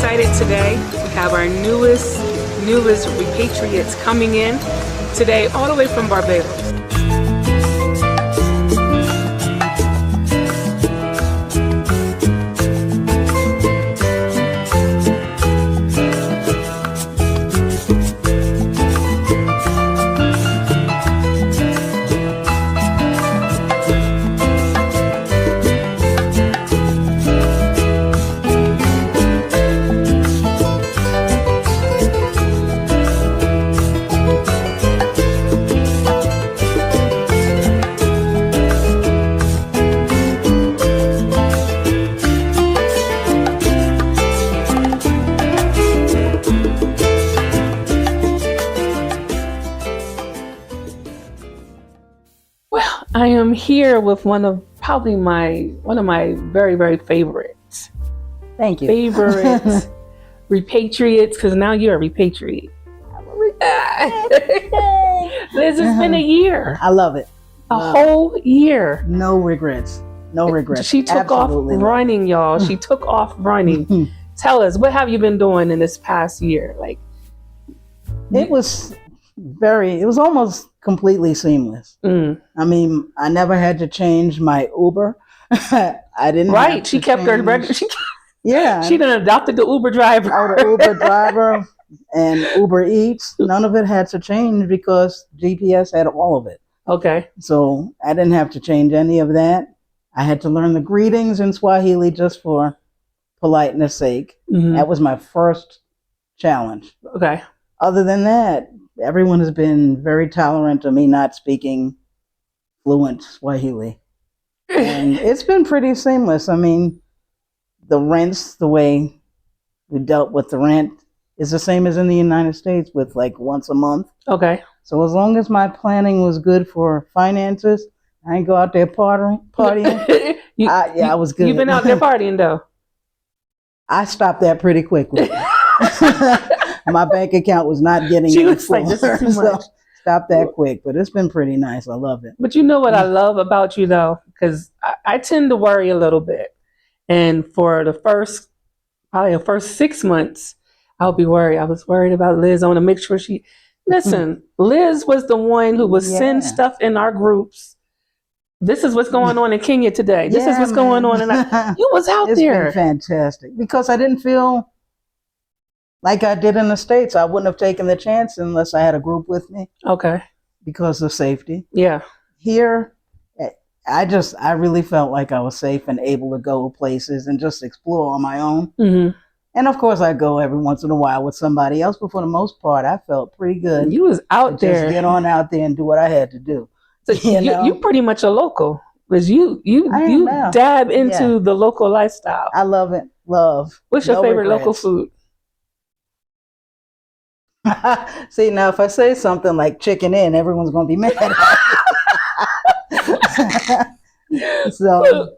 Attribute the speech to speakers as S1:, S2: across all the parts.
S1: excited today. We have our newest repatriates coming in today, all the way from Barbados. I am here with one of my very, very favorites.
S2: Thank you.
S1: Favorite repatriates, because now you're a repatriate. Liz, it's been a year.
S2: I love it.
S1: A whole year.
S2: No regrets. No regrets.
S1: She took
S2: Absolutely
S1: off running, y'all. She took off running. Tell us, what have you been doing in this past year? Like,
S2: it was almost completely seamless. I mean, I never had to change my Uber. I didn't.
S1: Right. She kept her record.
S2: Yeah.
S1: She done adopted the Uber driver.
S2: Oh, the Uber driver and Uber Eats. None of it had to change because GPS had all of it.
S1: Okay.
S2: So I didn't have to change any of that. I had to learn the greetings in Swahili just for politeness sake. That was my first challenge.
S1: Okay.
S2: Other than that, everyone has been very tolerant of me not speaking fluent Swahili. And it's been pretty seamless. I mean, the rents, the way we dealt with the rent is the same as in the United States with like once a month.
S1: Okay.
S2: So as long as my planning was good for finances, I didn't go out there partying. I was good.
S1: You've been out there partying though.
S2: I stopped that pretty quickly. My bank account was not getting
S1: She
S2: any
S1: was like, this is too much.
S2: So stop that quick, but it's been pretty nice. I love it.
S1: But you know what I love about you though, because I tend to worry a little bit, and for the first 6 months, I'll be worried. I was worried about Liz. I want to make sure she listen. Liz was the one who would send stuff in our groups. This is what's going on in Kenya today. This is what's going on, and you was out there.
S2: It's been fantastic because I didn't feel like I did in the States. I wouldn't have taken the chance unless I had a group with me. Okay. Because of safety.
S1: Yeah.
S2: Here, I really felt like I was safe and able to go places and just explore on my own. And of course, I go every once in a while with somebody else, but for the most part, I felt pretty good.
S1: You was out there.
S2: Just get on out there and do what I had to do.
S1: So you pretty much a local, because you dab into the local lifestyle.
S2: I love it. Love.
S1: What's your favorite local food?
S2: See, now if I say something like chicken in, everyone's going to be mad at me. So,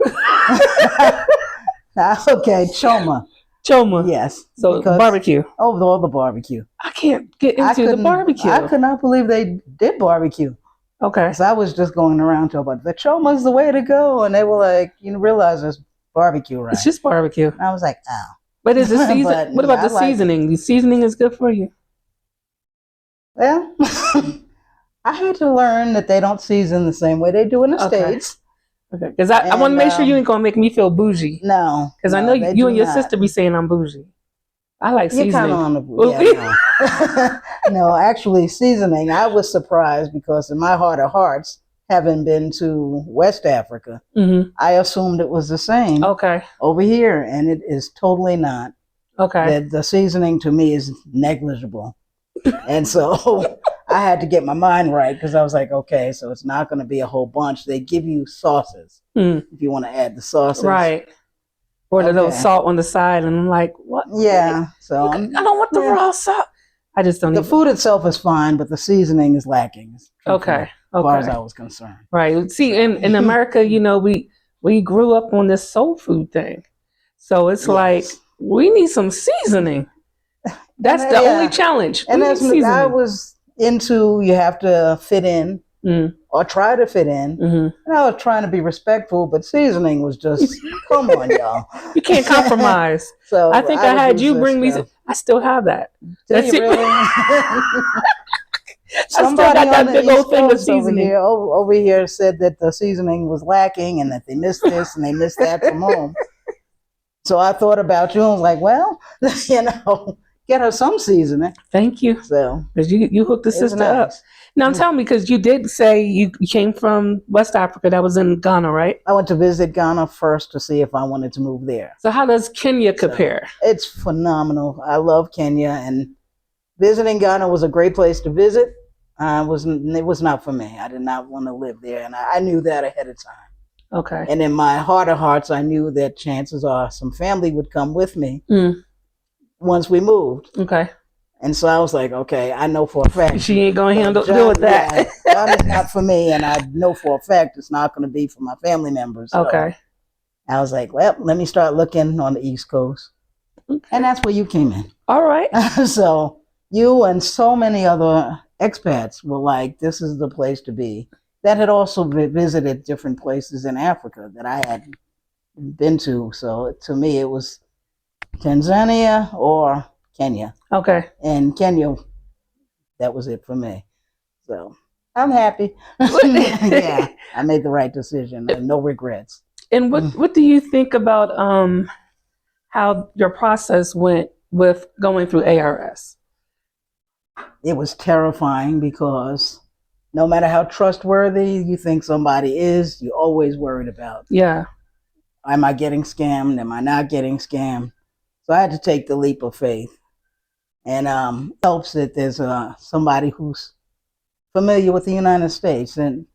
S2: okay, choma.
S1: Choma.
S2: Yes.
S1: So barbecue.
S2: Oh, all the barbecue.
S1: I can't get into the barbecue.
S2: I could not believe they did barbecue. Okay. So I was just going around talking about the choma's the way to go. And they were like, you realize it's barbecue, right?
S1: It's just barbecue.
S2: And I was like, oh.
S1: But is the season? What about the seasoning? The seasoning is good for you.
S2: Well, I had to learn that they don't season the same way they do in the States.
S1: Okay, because I want to make sure you ain't going to make me feel bougie.
S2: No.
S1: Because I know you and your sister be saying I'm bougie. I like seasoning.
S2: You're kind of on the bougie. Yeah, no, actually, seasoning, I was surprised because in my heart of hearts, having been to West Africa, I assumed it was the same over here, and it is totally not. Okay. The seasoning to me is negligible. And so I had to get my mind right because I was like, okay, so it's not going to be a whole bunch. They give you sauces if you want to add the sauces. Right.
S1: Or the little salt on the side. And I'm like, what?
S2: Yeah. So
S1: I don't want the raw salt. I just don't.
S2: The food itself is fine, but the seasoning is lacking. As far as I was concerned.
S1: Right. See, in America, we grew up on this soul food thing. So it's like, we need some seasoning. That's the only challenge.
S2: And as I was into, you have to fit in or try to fit in. And I was trying to be respectful, but seasoning was just, come on, y'all.
S1: You can't compromise. So I think I had you bring me. I still have that.
S2: That's it. Really? Somebody on the East Coast over here said that the seasoning was lacking and that they missed this and they missed that from home. So I thought about you and was like, well, get her some seasoning.
S1: Thank you. So because you hooked the sister up. Now tell me, because you did say you came from West Africa. That was in Ghana, right?
S2: I went to visit Ghana first to see if I wanted to move there.
S1: So how does Kenya compare?
S2: So it's phenomenal. I love Kenya, and visiting Ghana was a great place to visit. It was not for me. I did not want to live there, and I knew that ahead of time.
S1: Okay.
S2: And in my heart of hearts, I knew that chances are some family would come with me once we moved.
S1: Okay.
S2: And so I was like, okay, I know for a fact
S1: she ain't gonna deal with that.
S2: Ghana is not for me, and I know for a fact it's not going to be for my family members. So
S1: okay.
S2: I was like, well, let me start looking on the East Coast, and that's where you came in.
S1: All right.
S2: So you and so many other expats were like, this is the place to be. That had also visited different places in Africa that I had been to. So to me, it was Tanzania or Kenya.
S1: Okay.
S2: And Kenya, that was it for me. So I'm happy. Yeah, I made the right decision. No regrets.
S1: And what do you think about how your process went with going through ARS?
S2: It was terrifying because no matter how trustworthy you think somebody is, you're always worried about.
S1: Yeah.
S2: Am I getting scammed? Am I not getting scammed? So I had to take the leap of faith. And it helps that there's somebody who's familiar with the United States. And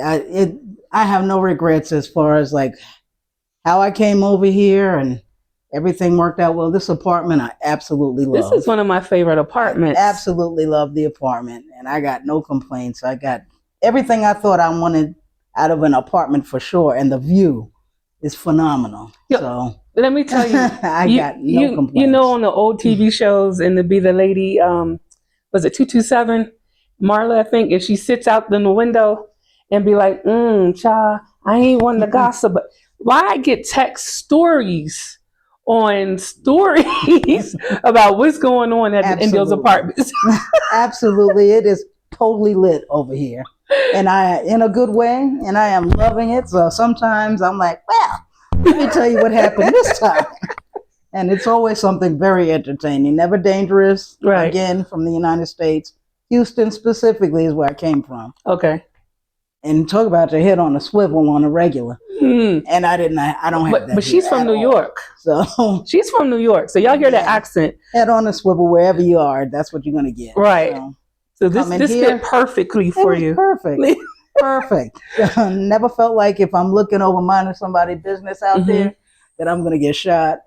S2: I have no regrets as far as like how I came over here and everything worked out well. This apartment I absolutely love.
S1: This is one of my favorite apartments.
S2: I absolutely love the apartment, and I got no complaints. I got everything I thought I wanted out of an apartment for sure, and the view is phenomenal. So
S1: let me tell you,
S2: I got no complaints.
S1: You know, on the old TV shows, and to be the lady, was it 227? Marla, I think, if she sits out in the window and be like, child, I ain't one to gossip, but why I get text stories on stories about what's going on in those apartments.
S2: Absolutely. It is totally lit over here. And in a good way, and I am loving it. So sometimes I'm like, well, let me tell you what happened this time. And it's always something very entertaining, never dangerous.
S1: Right.
S2: Again, from the United States. Houston specifically is where I came from.
S1: Okay.
S2: And talk about your head on a swivel on a regular. And I don't have that.
S1: But she's from New York.
S2: So
S1: she's from New York. So y'all hear that accent.
S2: Head on a swivel wherever you are, that's what you're gonna get.
S1: Right. So this fit perfectly for you.
S2: Perfect. Perfect. Never felt like if I'm looking over minding somebody's business out there that I'm gonna get shot.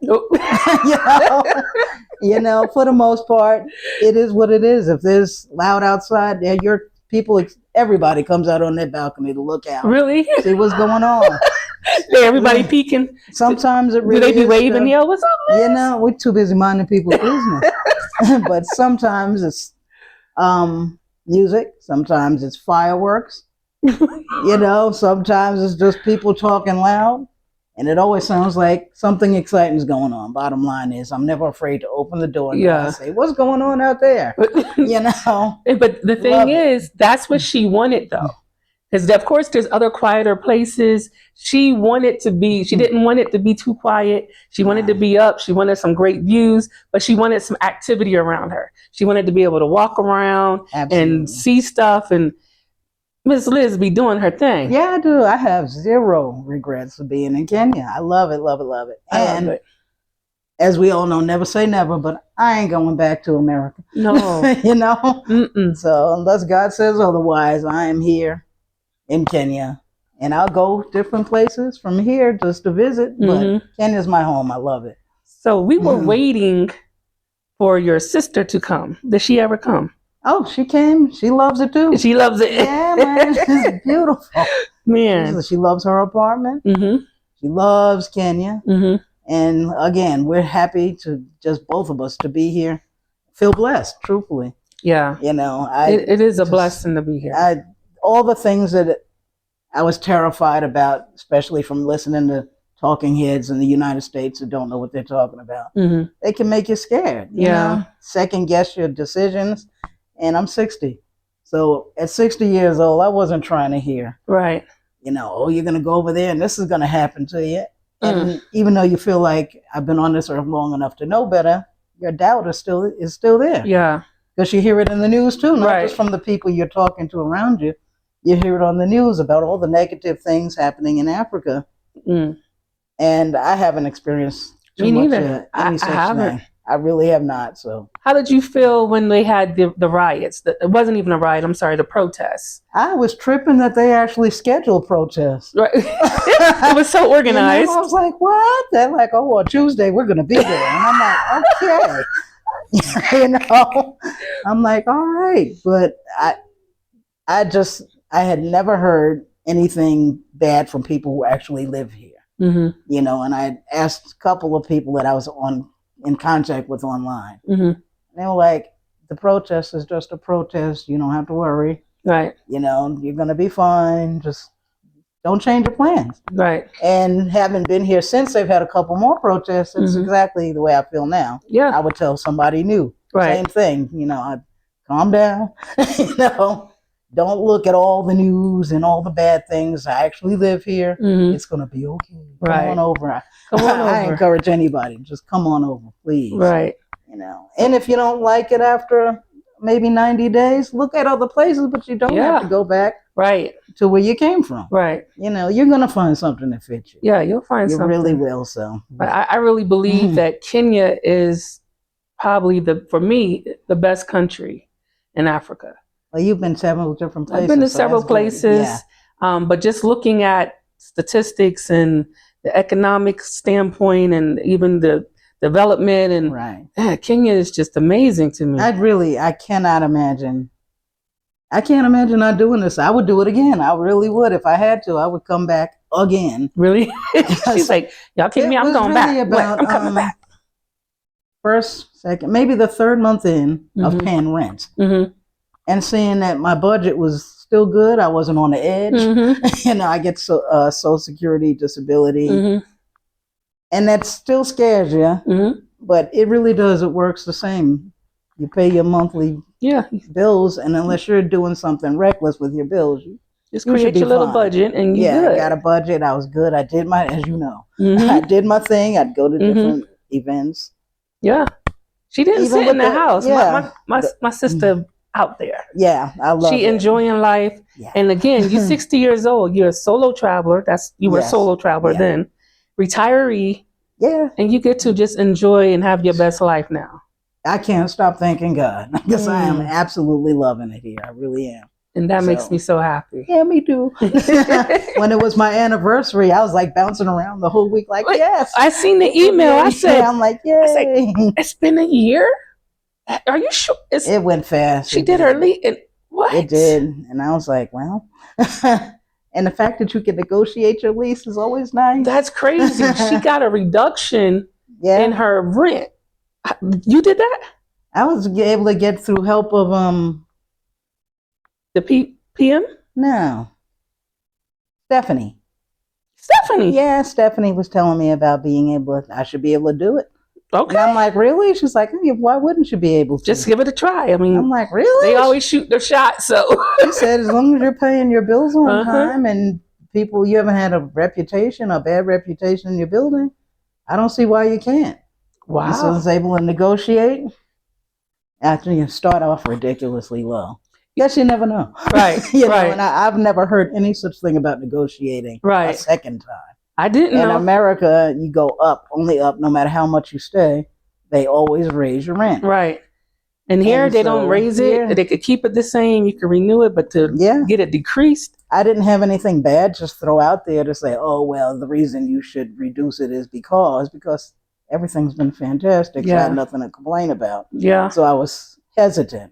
S2: You know, for the most part, it is what it is. If there's loud outside, your people, everybody comes out on their balcony to look out.
S1: Really?
S2: See what's going on.
S1: Everybody peeking.
S2: Sometimes it really
S1: do they be waving? Yeah, what's up, man?
S2: You know, we're too busy minding people's business. But sometimes it's music. Sometimes it's fireworks. You know, sometimes it's just people talking loud. And it always sounds like something exciting is going on. Bottom line is, I'm never afraid to open the door and say, what's going on out there? You know?
S1: But the thing is, that's what she wanted, though. Because, of course, there's other quieter places. She didn't want it to be too quiet. She wanted to be up. She wanted some great views, but she wanted some activity around her. She wanted to be able to walk around and see stuff, and Miss Liz be doing her thing.
S2: Yeah, I do. I have zero regrets of being in Kenya. I love it, love it, love it. And as we all know, never say never, but I ain't going back to America.
S1: No.
S2: You know? So unless God says otherwise, I am here in Kenya. And I'll go different places from here just to visit. But Kenya's my home. I love it.
S1: So we were waiting for your sister to come. Did she ever come?
S2: Oh, she came. She loves it too.
S1: She loves it.
S2: Yeah, man. It's beautiful.
S1: Man.
S2: She loves her apartment. She loves Kenya. And again, we're happy to just both of us to be here. Feel blessed, truthfully.
S1: Yeah.
S2: You know,
S1: it is a blessing to be here.
S2: all the things that I was terrified about, especially from listening to talking heads in the United States who don't know what they're talking about. They can make you scared. You know? Second guess your decisions. And I'm 60. So at 60 years old, I wasn't trying to hear. Right. You know, oh, you're going to go over there and this is going to happen to you. And even though you feel like I've been on this earth long enough to know better, your doubt is still there. Yeah. Because you hear it in the news too, not just from the people you're talking to around you. You hear it on the news about all the negative things happening in Africa. And I haven't experienced too much any such thing. I really have not. So, how did you feel when they had the riots? It wasn't even a riot. I'm sorry, the protests. I was tripping that they actually scheduled protests. Right. It was so organized. I was like, what? They're like, oh, well, Tuesday we're going to be there, and I'm like, okay. You know, I'm like, all right, but I had never heard anything bad from people who actually live here. You know, and I asked a couple of people that I was in contact with online. And they were like, the protest is just a protest. You don't have to worry. Right. You know, you're going to be fine. Just don't change your plans. Right. And having been here since they've had a couple more protests, it's exactly the way I feel now. Yeah. I would tell somebody new. Right. Same thing. You know, I'd calm down. You know, don't look at all the news and all the bad things. I actually live here. It's going to be okay. Right. Come on over. I encourage anybody, just come on over, please. Right. You know, and if you don't like it after maybe 90 days, look at other places, but you don't have to go back to where you came from. Right. You know, you're going to find something that fits you. Yeah, you'll find something. You really will. So, but I really believe that Kenya is probably for me, the best country in Africa. Well, you've been several different places. I've been to several places, but just looking at statistics and the economic standpoint and even the development and Kenya is just amazing to me. I cannot imagine. I can't imagine not doing this. I would do it again. I really would. If I had to, I would come back again. Really? She's like, y'all kick me, I'm going back. I'm coming back. First, second, maybe the third month in of paying rent. And seeing that my budget was still good, I wasn't on the edge. You know, I get Social Security, disability, and that still scares you. But it really does. It works the same. You pay your monthly bills, and unless you're doing something reckless with your bills, you just create your little budget, and you're good. I got a budget. I was good. I did as you know, I did my thing. I'd go to different events. Yeah, she didn't sit in the house. Yeah. My sister. Out there. Yeah, I love it. She enjoying life. Yeah. And again, you're 60 years old. You're a solo traveler. You were a solo traveler then. Retiree. Yeah. And you get to just enjoy and have your best life now. I can't stop thanking God because I am absolutely loving it here. I really am. And that makes me so happy. Yeah, me too. When it was my anniversary, I was like bouncing around the whole week like, yes. I seen the email. I said, I'm like, yay. It's been a year? Are you sure? It went fast. She did her lead. What? It did. And I was like, well. And the fact that you can negotiate your lease is always nice. That's crazy. She got a reduction in her rent. You did that? I was able to get through help of the PM? No. Stephanie. Yeah, Stephanie was telling me about I should be able to do it. Okay. And I'm like, really? She's like, hey, why wouldn't you be able to? Just give it a try. I mean, I'm like, really? They always shoot their shot. So she said, as long as you're paying your bills on time and you haven't had a bad reputation in your building, I don't see why you can't. Wow. And so I was able to negotiate after you start off ridiculously low. Guess you never know. Right. You know, and I've never heard any such thing about negotiating a second time. I didn't know. In America, you go only up, no matter how much you stay. They always raise your rent. Right. And here, they don't raise it. They could keep it the same. You can renew it, but to get it decreased. I didn't have anything bad just throw out there to say, oh, well, the reason you should reduce it is because everything's been fantastic. So I had nothing to complain about. Yeah. So I was hesitant.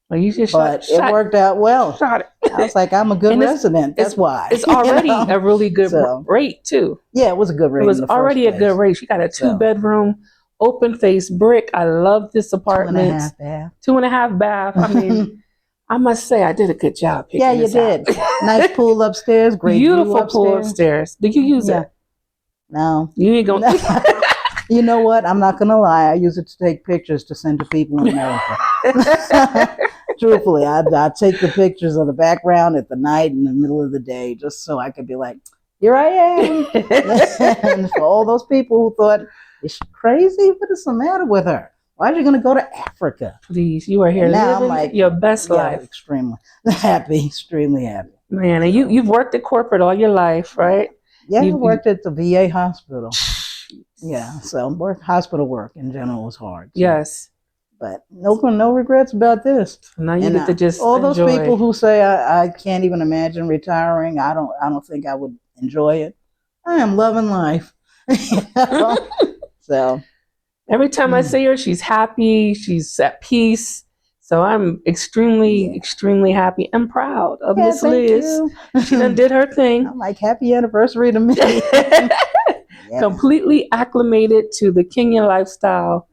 S2: Well, but it worked out well. I was like, I'm a good resident. That's why. It's already a really good rate, too. Yeah, it was a good rate. It was already a good rate. She got a 2-bedroom, open face brick. I love this apartment. 2.5 bath. 2.5 bath. I mean,
S1: I must say I did a good job picking
S2: Yeah, you did. Nice pool upstairs, great
S1: beautiful
S2: view
S1: pool upstairs. Do you use it?
S2: No.
S1: You ain't gonna.
S2: You know what? I'm not gonna lie. I use it to take pictures to send to people in America. Truthfully, I take the pictures of the background at the night in the middle of the day, just so I could be like, here I am. And for all those people who thought, is she crazy? What is the matter with her? Why are you going to go to Africa?
S1: Please, you are here living your best life.
S2: Extremely happy, extremely happy.
S1: Man, and you've worked at corporate all your life, right?
S2: Yeah, I worked at the VA hospital. Yeah, so hospital work in general was hard. So. Yes. But no regrets about this.
S1: Now you get to just
S2: all
S1: enjoy.
S2: Those people who say I can't even imagine retiring. I don't think I would enjoy it. I am loving life. So
S1: every time I see her, she's happy. She's at peace. So I'm extremely happy and proud of Miss Liz. She done did her thing.
S2: I'm like, happy anniversary to me.
S1: Yes. Completely acclimated to the Kenyan lifestyle.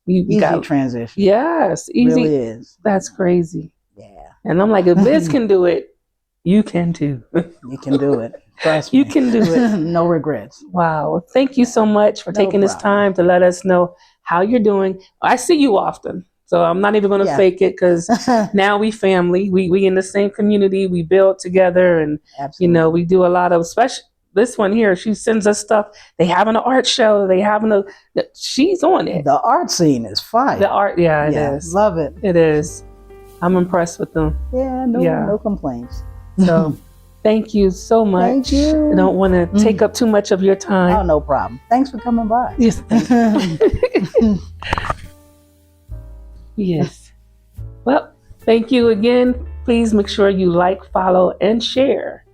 S2: Easy transition.
S1: Yes, easy.
S2: It really is.
S1: That's crazy.
S2: Yeah.
S1: And I'm like, if Liz can do it, you can too.
S2: You can do it. Trust me.
S1: You can do it.
S2: No regrets.
S1: Wow. Well, thank you so much for taking this time to let us know how you're doing. I see you often, so I'm not even going to fake it, because now we family. We in the same community. We build together, and we do a lot of special. This one here, she sends us stuff. They having an art show. She's on it.
S2: The art scene is fire.
S1: The art, it is.
S2: Love it.
S1: It is. I'm impressed with them.
S2: Yeah, no complaints.
S1: So, thank you so much.
S2: Thank you.
S1: I don't want to take up too much of your time.
S2: Oh, no problem. Thanks for coming by.
S1: Yes, thank you. Yes. Well, thank you again. Please make sure you like, follow, and share.